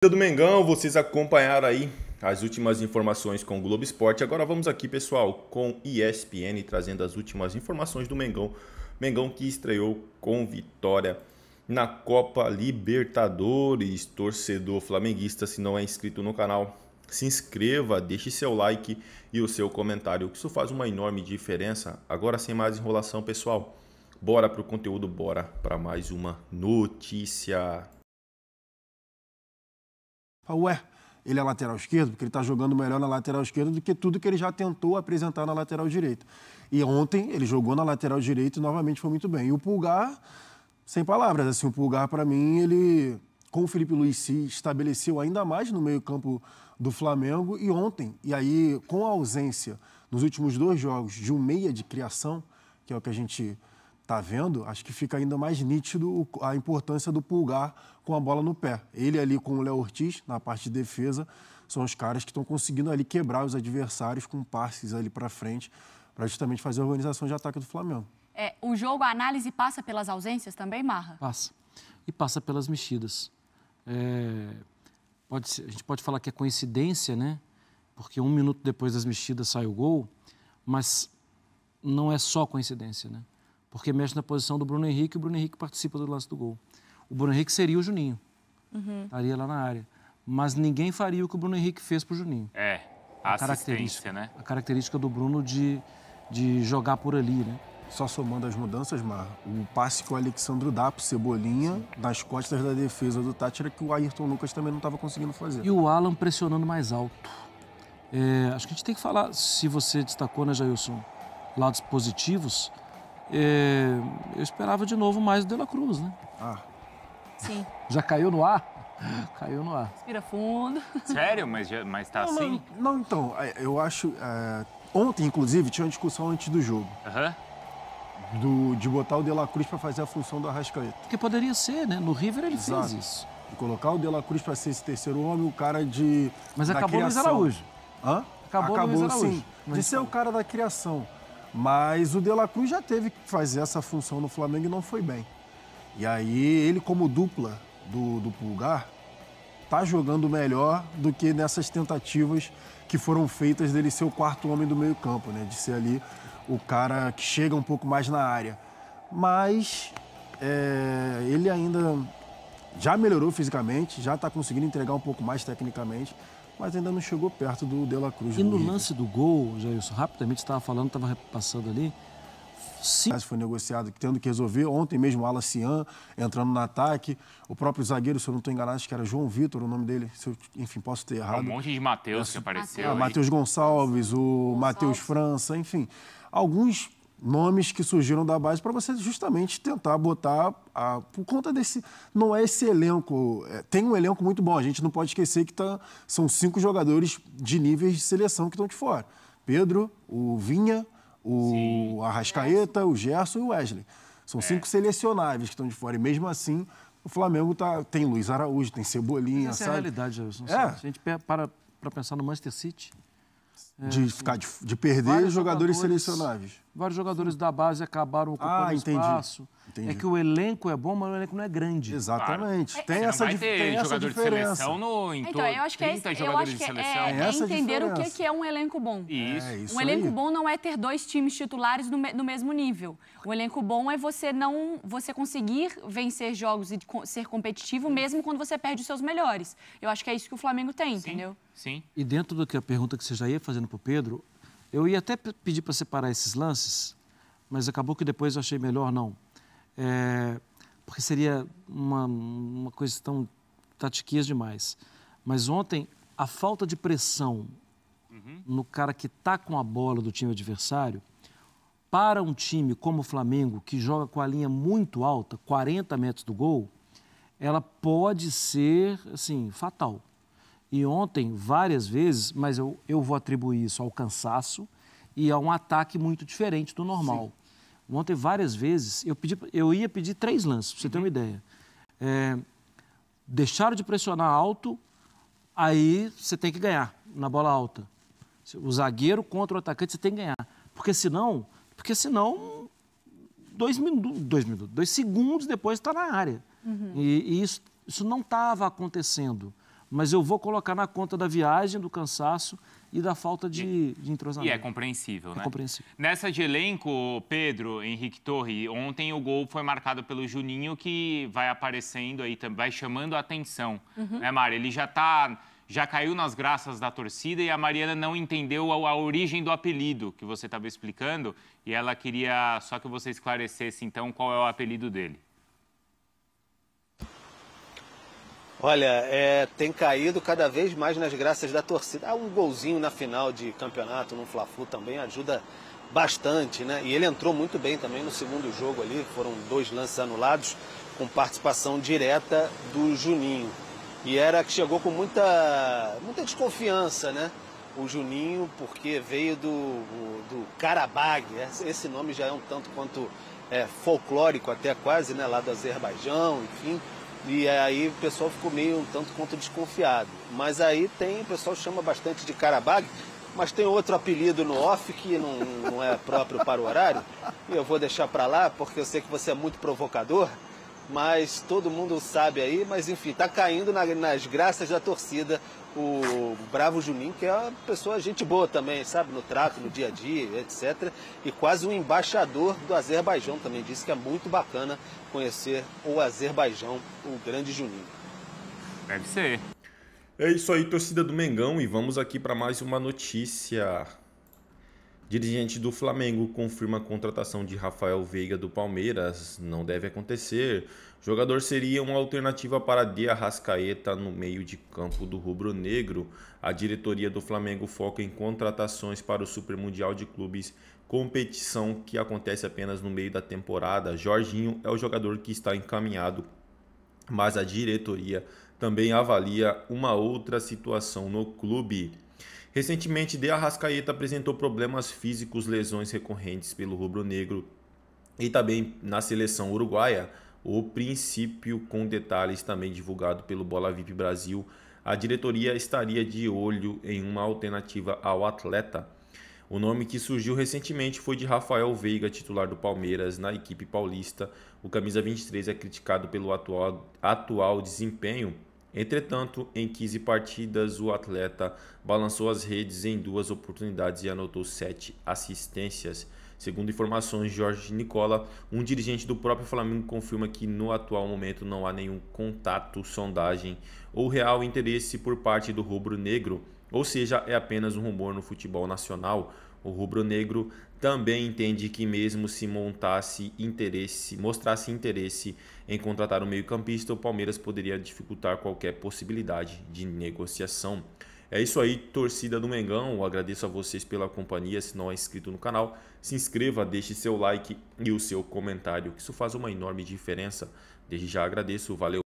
Do Mengão, vocês acompanharam aí as últimas informações com o Globo Esporte. Agora vamos aqui, pessoal, com ESPN, trazendo as últimas informações do Mengão. Mengão que estreou com vitória na Copa Libertadores. Torcedor flamenguista, se não é inscrito no canal, se inscreva, deixe seu like e o seu comentário, que isso faz uma enorme diferença. Agora, sem mais enrolação, pessoal, bora pro conteúdo, bora para mais uma notícia. Ué, ele é lateral esquerdo porque ele está jogando melhor na lateral esquerda do que tudo que ele já tentou apresentar na lateral direita. E ontem ele jogou na lateral direita e novamente foi muito bem. E o Pulgar, sem palavras, assim, o Pulgar para mim, ele com o Felipe Luiz se estabeleceu ainda mais no meio-campo do Flamengo e ontem, e aí com a ausência nos últimos 2 jogos de um meia de criação, que é o que a gente está vendo, acho que fica ainda mais nítido a importância do Pulgar com a bola no pé. Ele ali com o Léo Ortiz, na parte de defesa, são os caras que estão conseguindo ali quebrar os adversários com passes ali para frente, para justamente fazer a organização de ataque do Flamengo. O jogo, a análise passa pelas ausências também, Marra? Passa. E passa pelas mexidas. A gente pode falar que é coincidência, né? Porque 1 minuto depois das mexidas sai o gol, mas não é só coincidência, né? Porque mexe na posição do Bruno Henrique e o Bruno Henrique participa do lance do gol. O Bruno Henrique seria o Juninho, estaria lá na área. Mas ninguém faria o que o Bruno Henrique fez pro Juninho. A assistência, né? A característica do Bruno de jogar por ali, né? Só somando as mudanças, Mar, o passe que o Alexandro dá pro Cebolinha nas costas da defesa do Tátira que o Ayrton Lucas também não estava conseguindo fazer. E o Alan pressionando mais alto. Acho que a gente tem que falar, se você destacou, né, Jailson, lados positivos, eu esperava de novo mais o De La Cruz, né? Sim. Já caiu no ar? Caiu no ar. Respira fundo. Sério? Mas tá assim? Não, então, eu acho... ontem, inclusive, tinha uma discussão antes do jogo. De botar o De La Cruz para fazer a função do Arrascaeta. Porque poderia ser, né? No River ele fez isso. E colocar o De La Cruz para ser esse terceiro homem, o cara de... Mas da acabou criação. Luiz Araújo. Hã? Acabou Luiz Araújo. Sim, de ser o cara da criação. Mas o De La Cruz já teve que fazer essa função no Flamengo e não foi bem. E aí ele, como dupla do Pulgar, tá jogando melhor do que nessas tentativas que foram feitas dele ser o quarto homem do meio campo, né? De ser ali o cara que chega um pouco mais na área. Mas ele ainda já melhorou fisicamente, já está conseguindo entregar um pouco mais tecnicamente, mas ainda não chegou perto do De La Cruz. E no lance do gol, Jailson, rapidamente estava falando, estava repassando ali. Sim. Foi negociado, tendo que resolver. Ontem mesmo o Alacian entrando no ataque. O próprio zagueiro, se eu não estou enganado, acho que era João Vitor o nome dele. Se eu, enfim, posso ter errado. Um monte de Matheus que apareceu. Matheus Gonçalves, o Matheus França, enfim. Alguns nomes que surgiram da base para você justamente tentar botar, por conta desse... Não é esse elenco... tem um elenco muito bom. A gente não pode esquecer que são 5 jogadores de níveis de seleção que estão de fora. Pedro, o Vinha, o Arrascaeta, o Gerson e o Wesley. São 5 selecionáveis que estão de fora. E mesmo assim, o Flamengo tem Luiz Araújo, tem Cebolinha, essa sabe? É a realidade, Jailson. Se a gente para pensar no Manchester City... De perder jogadores selecionáveis. Vários jogadores da base acabaram ocupando espaço. Entendi. É que o elenco é bom, mas o elenco não é grande. Exatamente. Claro. Tem essa jogador diferença. De seleção então, eu acho que 30 jogadores de seleção. É entender o que é um elenco bom. Isso. Um elenco bom não é ter 2 times titulares no mesmo nível. Um elenco bom é você conseguir vencer jogos e ser competitivo mesmo quando você perde os seus melhores. Eu acho que é isso que o Flamengo tem, entendeu? Sim. E dentro do que a pergunta que você já ia fazendo para o Pedro, eu ia até pedir para separar esses lances, mas acabou que depois eu achei melhor não. Porque seria uma coisa tão tatiquias demais. Mas ontem, a falta de pressão no cara que está com a bola do time adversário, para um time como o Flamengo, que joga com a linha muito alta, 40 metros do gol, ela pode ser, assim, fatal. E ontem, várias vezes, mas eu vou atribuir isso ao cansaço e a um ataque muito diferente do normal. Sim. Ontem, várias vezes, eu ia pedir 3 lances, para você ter uma ideia. Deixaram de pressionar alto, aí você tem que ganhar na bola alta. O zagueiro contra o atacante, você tem que ganhar. Porque senão 2 segundos depois está na área. E isso não estava acontecendo. Mas eu vou colocar na conta da viagem, do cansaço e da falta de entrosamento. E é compreensível, né? É compreensível. Nessa de elenco, Pedro, Henrique Torre, ontem o gol foi marcado pelo Juninho, que vai aparecendo aí, vai chamando a atenção. Né, Mari? Ele já caiu nas graças da torcida e a Mariana não entendeu a origem do apelido que você estava explicando e ela queria só que você esclarecesse, então, qual é o apelido dele. Olha, tem caído cada vez mais nas graças da torcida. Um golzinho na final de campeonato, no Fla-Flu, também ajuda bastante, né? E ele entrou muito bem também no segundo jogo ali, foram 2 lances anulados, com participação direta do Juninho. E que chegou com muita desconfiança, né? O Juninho, porque veio do Karabag, esse nome já é um tanto quanto folclórico até quase, né? Lá do Azerbaijão, enfim. E aí o pessoal ficou meio um tanto quanto desconfiado. Mas aí o pessoal chama bastante de Karabag, mas tem outro apelido no off que não é próprio para o horário. E eu vou deixar para lá, porque eu sei que você é muito provocador, mas todo mundo sabe aí. Mas enfim, tá caindo nas graças da torcida o Bravo Juninho, que é uma pessoa gente boa também, sabe? No trato, no dia a dia, etc. E quase um embaixador do Azerbaijão também. Disse que é muito bacana conhecer o Azerbaijão, o grande Juninho. Deve ser. É isso aí, torcida do Mengão, e vamos aqui para mais uma notícia. Dirigente do Flamengo confirma a contratação de Rafael Veiga do Palmeiras. Não deve acontecer. O jogador seria uma alternativa para De Arrascaeta no meio de campo do rubro-negro. A diretoria do Flamengo foca em contratações para o Super Mundial de Clubes, competição que acontece apenas no meio da temporada. Jorginho é o jogador que está encaminhado, mas a diretoria também avalia uma outra situação no clube. Recentemente, De Arrascaeta apresentou problemas físicos, lesões recorrentes pelo rubro-negro e também na seleção uruguaia. O princípio, com detalhes também divulgado pelo Bola VIP Brasil, a diretoria estaria de olho em uma alternativa ao atleta. O nome que surgiu recentemente foi de Rafael Veiga, titular do Palmeiras na equipe paulista. O camisa 23 é criticado pelo atual desempenho. Entretanto, em 15 partidas, o atleta balançou as redes em 2 oportunidades e anotou 7 assistências. Segundo informações de Jorge Nicola, um dirigente do próprio Flamengo confirma que no atual momento não há nenhum contato, sondagem ou real interesse por parte do rubro-negro, ou seja, é apenas um rumor no futebol nacional. O rubro-negro também entende que mesmo se mostrasse interesse em contratar um meio-campista, o Palmeiras poderia dificultar qualquer possibilidade de negociação. É isso aí, torcida do Mengão. Eu agradeço a vocês pela companhia. Se não é inscrito no canal, se inscreva, deixe seu like e o seu comentário, que isso faz uma enorme diferença. Desde já agradeço, valeu.